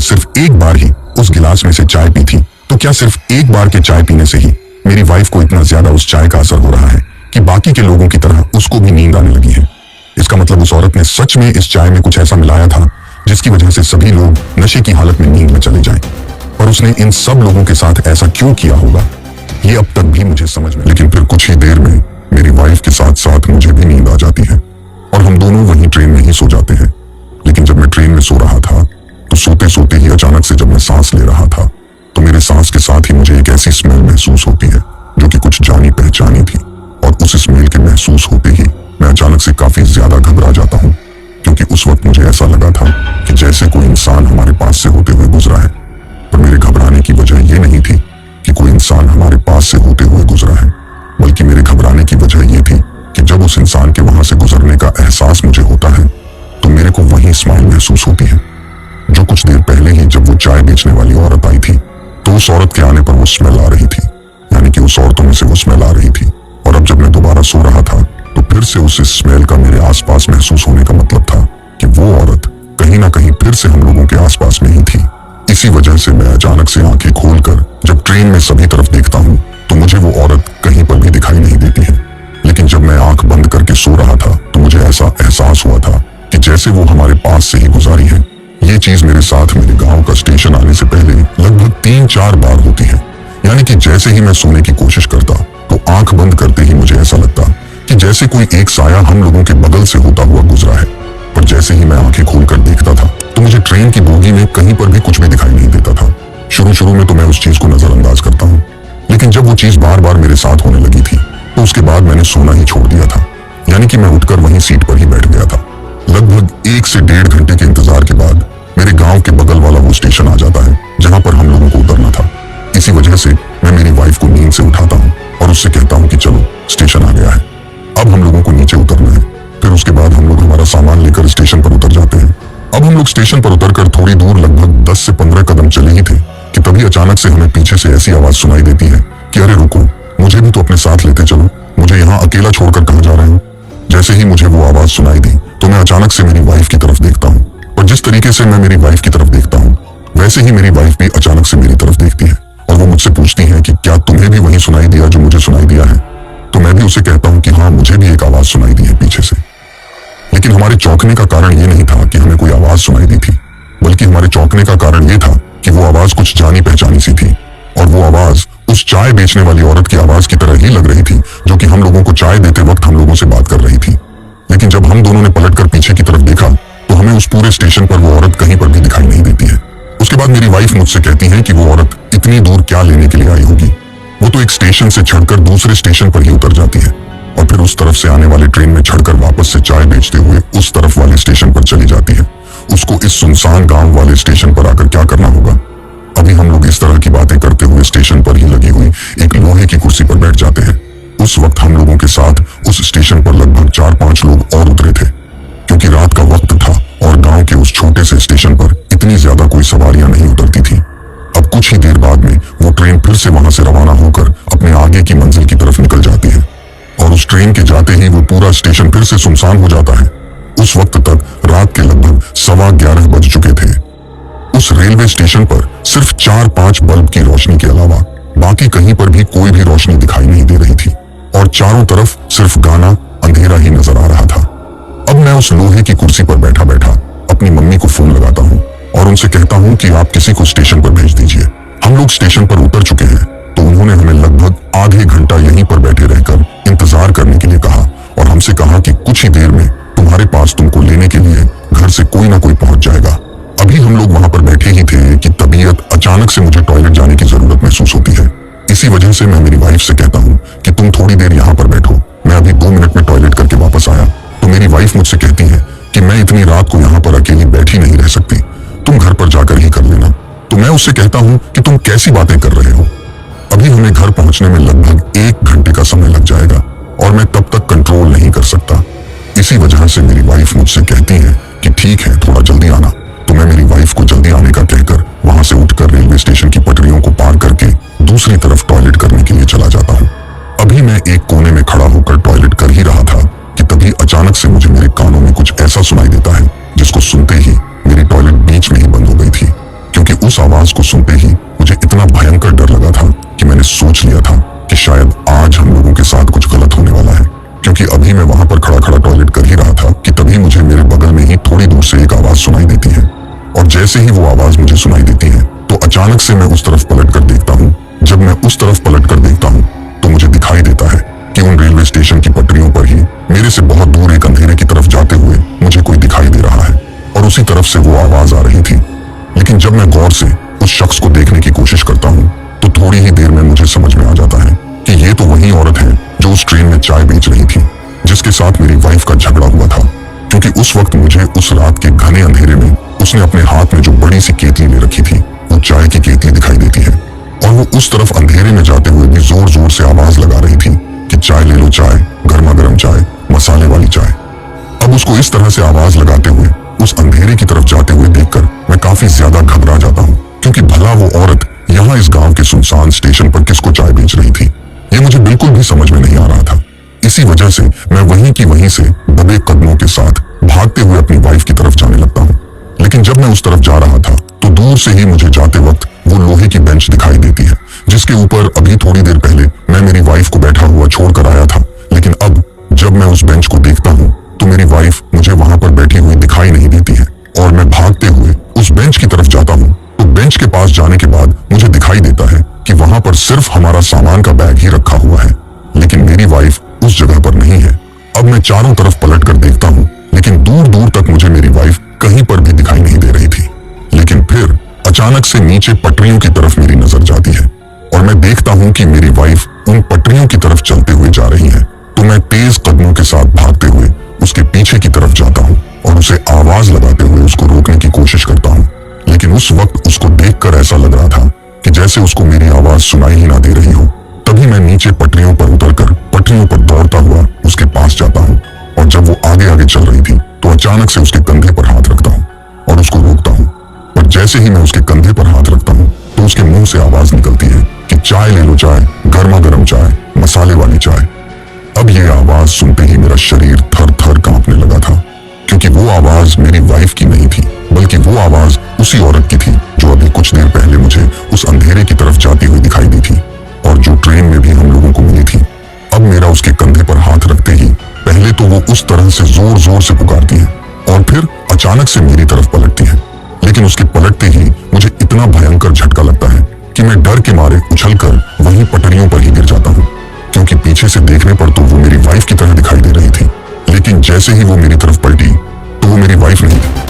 सिर्फ एक बार ही उस गिलास में से चाय पी थी, तो क्या सिर्फ एक बार के चाय पीने से ही मेरी वाइफ को इतना ज्यादा उस चाय का असर हो रहा है कि बाकी के लोगों की तरह उसको भी नींद आने लगी है? इसका मतलब उस औरत ने सच में इस चाय में कुछ ऐसा मिलाया था जिसकी वजह से सभी लोग नशे की हालत में नींद में चले जाएं। पर उसने इन सब लोगों के साथ ऐसा क्यों किया होगा, ये अब तक भी मुझे समझ में। लेकिन फिर कुछ ही देर में मेरी वाइफ के साथ साथ मुझे भी नींद आ जाती है और हम दोनों वहीं ट्रेन में ही सो जाते हैं। लेकिन जब मैं ट्रेन में सो रहा था तो सोते सोते ही अचानक से जब मैं सांस ले रहा था तो मेरे सांस के साथ ही मुझे एक ऐसी स्मेल महसूस होती है जो कि कुछ जानी पहचानी थी। और उस स्मेल के महसूस होते ही मैं अचानक से काफी ज्यादा घबरा जाता हूँ, क्योंकि उस वक्त मुझे ऐसा लगा था कि जैसे कोई इंसान हमारे पास से होते हुए गुजरा है। पर मेरे घबराने की वजह यह नहीं थी कि कोई इंसान हमारे पास से होते हुए गुजरा है, बल्कि मेरे घबराने की वजह यह थी कि जब उस इंसान के वहां से गुजरने का एहसास मुझे होता है तो मेरे को वही स्माइल महसूस होती है जो कुछ देर पहले ही जब वो चाय बेचने वाली औरत आई थी तो उस औरत के आने पर वो स्मेल आ रही थी, यानी कि उस औरतों में से वो स्मेल आ रही थी। और अब जब मैं दोबारा सो रहा था तो फिर से उस स्मेल का मेरे आसपास महसूस होने का मतलब था कि वो औरत कहीं ना कहीं फिर से हम लोगों के आसपास में ही थी। इसी वजह से मैं अचानक से आंखें खोलकर जब ट्रेन में सभी तरफ देखता हूँ तो मुझे वो औरत कहीं पर भी दिखाई नहीं देती है। लेकिन जब मैं आंख बंद करके सो रहा था तो मुझे ऐसा एहसास हुआ था कि जैसे वो हमारे पास से ही गुजारी है। ये चीज मेरे साथ मेरे गांव का स्टेशन आने से पहले लगभग 3-4 बार होती है, यानी कि जैसे ही मैं सोने की कोशिश करता तो आंख बंद करते ही मुझे ऐसा लगता कि जैसे कोई एक साया हम लोगों के बगल से होता हुआ गुजरा है। पर जैसे ही मैं आंखें खोलकर देखता था तो मुझे ट्रेन की बोगी में कहीं पर भी कुछ भी दिखाई नहीं देता था। शुरू में तो मैं उस चीज को नजरअंदाज करता हूँ, लेकिन जब वो चीज बार बार मेरे साथ होने लगी थी तो उसके बाद मैंने सोना ही छोड़ दिया था, यानी कि मैं उठकर वहीं सीट पर ही बैठ गया था। लगभग 1 से 1.5 घंटे के इंतजार के बाद मेरे गांव के बगल वाला वो स्टेशन आ जाता है जहां पर हम लोगों को उतरना था। इसी वजह से मैं मेरी वाइफ को नींद से उठाता हूँ और उससे कहता हूँ कि चलो स्टेशन आ गया है, अब हम लोगों को नीचे उतरना है। फिर उसके बाद हम लोग हमारा सामान लेकर स्टेशन पर उतर जाते हैं। अब हम लोग स्टेशन पर उतरकर थोड़ी दूर लगभग 10 से 15 कदम चले ही थे कि तभी अचानक से हमें पीछे से ऐसी आवाज सुनाई देती है कि अरे रुको, मुझे भी तो अपने साथ लेते चलो, मुझे यहाँ अकेला छोड़कर कहाँ जा रहे हो। जैसे ही मुझे वो आवाज सुनाई दी तो मैं अचानक से मेरी वाइफ की तरफ देखता हूँ, और जिस तरीके से मैं मेरी वाइफ की तरफ देखता हूँ वैसे ही मेरी वाइफ भी अचानक से मेरी तरफ देखती है और वो मुझसे पूछती है कि क्या तुम्हें भी वही सुनाई दिया जो मुझे सुनाई दिया है। तो मैं भी उसे कहता हूँ कि हाँ, मुझे भी एक आवाज सुनाई दी है पीछे से। लेकिन हमारे चौंकने का कारण ये नहीं था कि हमें कोई आवाज सुनाई दी थी, बल्कि हमारे चौंकने का कारण ये था कि वो आवाज कुछ जानी पहचानी सी थी, और वो आवाज उस चाय बेचने वाली औरत की आवाज की तरह ही लग रही थी जो कि हम लोगों को चाय देते वक्त हम लोगों से बात कर रही थी। लेकिन जब हम दोनों ने पलटकर पीछे की तरफ देखा तो हमें उस पूरे स्टेशन पर वो औरत कहीं पर भी दिखाई नहीं देती है। उसके बाद मेरी वाइफ मुझसे कहती है कि वो औरत इतनी दूर क्या लेने के लिए आई होगी, वो तो एक स्टेशन से चढ़कर दूसरे स्टेशन पर ही उतर जाती है और फिर उस तरफ से आने वाली ट्रेन में चढ़कर वापस से चाय बेचते हुए उस तरफ वाले स्टेशन पर चली जाती है। उसको इस सुनसान गांव वाले स्टेशन पर आकर क्या करना होगा। अभी हम लोग इस तरह की बातें करते हुए स्टेशन पर ही लगी हुई एक लोहे की कुर्सी पर बैठ जाते हैं। उस वक्त हम लोगों के साथ उस स्टेशन पर लगभग 4-5 लोग और उतरे थे, क्योंकि रात का वक्त था और गांव के उस छोटे से स्टेशन पर इतनी ज्यादा कोई सवारियां नहीं उतरती थी। अब कुछ ही देर बाद में वो ट्रेन फिर से वहां से रवाना होकर अपने आगे की मंजिल की तरफ निकल जाती है और उस ट्रेन के जाते ही वो पूरा स्टेशन फिर से सुनसान हो जाता है। उस वक्त तक रात के लगभग 11:15 बज चुके थे। उस रेलवे स्टेशन पर सिर्फ 4-5 बल्ब की रोशनी के अलावा बाकी कहीं पर भी कोई भी रोशनी दिखाई नहीं दे रही थी और चारों तरफ सिर्फ गाना अंधेरा ही नजर आ रहा था। अब मैं उस लोहे की कुर्सी पर बैठा बैठा अपनी मम्मी को फोन लगाता हूँ और उनसे कहता हूँ कि आप किसी को स्टेशन पर भेज दीजिए। हम लोग स्टेशन पर उतर चुके हैं, तो उन्होंने हमें लगभग आधे घंटा यहीं पर बैठे रहकर इंतजार करने के लिए कहा और हमसे कहा कि कुछ ही देर में तुम्हारे पास तुमको लेने के लिए घर से कोई ना कोई पहुंच जाएगा। अभी हम लोग वहां पर बैठे ही थे कि तबीयत अचानक से मुझे टॉयलेट जाने की जरूरत महसूस होती है। इसी वजह से मैं मेरी वाइफ से कहता हूँ कि तुम थोड़ी देर यहाँ पर बैठो, मैं अभी 2 मिनट में टॉयलेट करके वापस आया। तो मेरी वाइफ मुझसे कहती है कि मैं इतनी रात को यहाँ पर अकेली बैठी नहीं रह सकती, तुम घर पर जाकर ही कर लेना। तो मैं उससे कहता हूँ कि तुम कैसी बातें कर रहे हो, अभी हमें घर पहुंचने में लगभग 1 घंटे का समय लग जाएगा और मैं तब तक कंट्रोल नहीं कर सकता। इसी वजह से मेरी वाइफ मुझसे कहती है कि ठीक है, थोड़ा जल्दी आना। तो मैं मेरी वाइफ को जल्दी आने का कहकर वहां से उठकर रेलवे स्टेशन की पटरियों को पार करके दूसरी तरफ टॉयलेट करने के लिए चला जाता हूँ। अभी मैं एक कोने में खड़ा होकर टॉयलेट कर ही रहा था कि तभी अचानक से मुझे मेरे कानों में कुछ ऐसा सुनाई देता है जिसको सुनते ही मेरी टॉयलेट बीच में ही बंद हो गई थी, क्योंकि आवाज को सुनते ही मुझे इतना भयंकर डर लगा था कि मैंने सोच लिया था कि शायद आज हम लोगों के साथ कुछ गलत होने वाला है। क्योंकि अभी मैं वहां पर खड़ा खड़ा टॉयलेट कर ही रहा था कि तभी मुझे मेरे बगल में ही थोड़ी दूर से एक आवाज सुनाई देती है। और जैसे ही वो आवाज मुझे सुनाई देती है तो अचानक से मैं उस तरफ पलट कर देखता हूँ। जब मैं उस तरफ पलट कर देखता हूँ तो मुझे दिखाई देता है कि उन रेलवे स्टेशन की पटरियों पर ही मेरे से बहुत दूर एक अंधेरे की तरफ जाते हुए मुझे कोई दिखाई दे रहा है और उसी तरफ से वो आवाज आ रही थी। लेकिन जब मैं गौर से उस शख्स को देखने की कोशिश करता हूँ तो थोड़ी ही देर में मुझे समझ में आ जाता है कि ये तो वही औरत है जो उस ट्रेन में चाय बेच रही थी, जिसके साथ मेरी वाइफ का झगड़ा हुआ था। क्योंकि उस वक्त मुझे उस रात के घने अंधेरे में उसने अपने हाथ में जो बड़ी सी केतली ले रखी थी वो चाय की केतली दिखाई देती है और वो उस तरफ अंधेरे में जाते हुए भी जोर जोर से आवाज लगा रही थी कि चाय ले लो, चाय, गर्मा गर्म चाय, मसाले वाली चाय। अब उसको इस तरह से आवाज लगाते हुए उस अंधेरे की तरफ जाते हुए देखकर मैं काफी ज्यादा घबरा जाता हूँ। क्योंकि भला वो औरत यहाँ इस गांव के सुनसान स्टेशन पर किसको चाय बेच रही थी, ये मुझे बिल्कुल भी समझ में नहीं आ रहा था। इसी वजह से मैं वहीं की वहीं से दबे कदमों के साथ भागते हुए अपनी वाइफ की तरफ जाने लगता हूँ। लेकिन जब मैं उस तरफ जा रहा था तो दूर से ही मुझे जाते वक्त वो लोहे की बेंच दिखाई देती है जिसके ऊपर अभी थोड़ी देर पहले मैं मेरी वाइफ को बैठा हुआ छोड़कर आया था। लेकिन अब जब मैं उस बेंच को देखता हूँ तो मेरी वाइफ मुझे वहां पर बैठी हुई दिखाई नहीं देती है और मैं भागते हुए उस बेंच की तरफ जाता हूँ। तो बेंच के पास जाने के बाद मुझे दिखाई देता है कि वहां पर सिर्फ हमारा सामान का बैग ही रखा हुआ है, लेकिन मेरी वाइफ उस जगह पर नहीं है। अब मैं चारों तरफ पलट कर देखता हूँ लेकिन दूर दूर तक मुझे मेरी वाइफ कहीं पर भी दिखाई नहीं दे रही थी। लेकिन फिर अचानक से नीचे पटरियों की तरफ मेरी नजर जाती है और मैं देखता हूँ कि मेरी वाइफ उन पटरियों की तरफ चलते हुए जा रही है। तो मैं तेज कदमों के साथ भागते हुए उसके पीछे की तरफ जाता हूँ और उसे आवाज लगाते हुए उसको रोकने की कोशिश करता हूँ। लेकिन उस वक्त उसको देखकर ऐसा लग रहा था कि जैसे उसको मेरी आवाज सुनाई ही ना दे रही हो। तभी मैं नीचे पटरियों पर उतरकर पटरियों पर दौड़ता हुआ उसके पास जाता हूँ और जब वो आगे आगे चल रही थी तो अचानक से उसके कंधे पर हाथ रखता हूँ और उसको रोकता हूँ। पर जैसे ही मैं उसके कंधे पर हाथ रखता हूँ तो उसके मुंह से आवाज निकलती है कि चाय ले लो, चाय, गर्मा गर्म चाय, मसाले वाली चाय। अब ये आवाज सुनते ही मेरा शरीर थर थर कांपने लगा था क्योंकि वो आवाज मेरी वाइफ की नहीं थी बल्कि वो आवाज उसी औरत की थी जो अभी कुछ देर पहले मुझे उस अंधेरे की तरफ जाती हुई दिखाई दी थी और जो ट्रेन में भी हम लोगों को मिली थी। अब मेरा उसके कंधे पर हाथ रखते ही पहले तो वो उस तरह से जोर जोर से पुकारती है और फिर अचानक से मेरी तरफ पलटती है। लेकिन उसके पलटते ही मुझे इतना भयंकर झटका लगता है कि मैं डर के मारे उछलकर वहीं पटरियों पर ही गिर जाता हूँ। क्योंकि पीछे से देखने पर तो वो मेरी वाइफ की तरह दिखाई दे रही थी, लेकिन जैसे ही वो मेरी तरफ पलटी तो वो मेरी वाइफ नहीं थी।